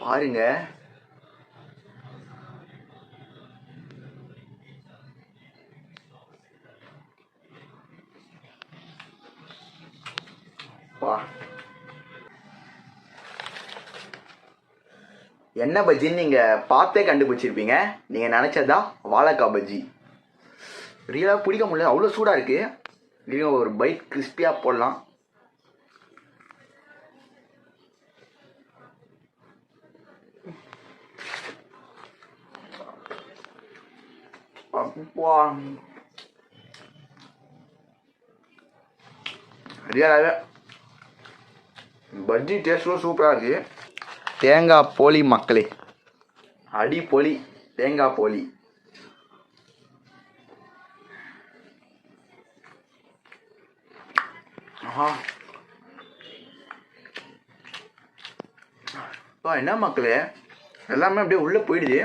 பாருங்க. என்ன பஜ்ஜின்னு நீங்கள் பார்த்தே கண்டுபிடிச்சிருப்பீங்க. நீங்கள் நினச்சதா வாழைக்காய் பஜ்ஜி. ரியலாக பிடிக்க முடியல, அவ்வளோ சூடாக இருக்குது. இதுவும் ஒரு பைட் கிறிஸ்பியாக போடலாம். ரியலாகவே பஜ்ஜி டேஸ்ட்டும் சூப்பராக இருக்குது. தேங்காய் போலி மக்களே, அடி போலி தேங்காய் போலி. என்ன மக்களே, எல்லாமே அப்படியே உள்ளே போயிடுது.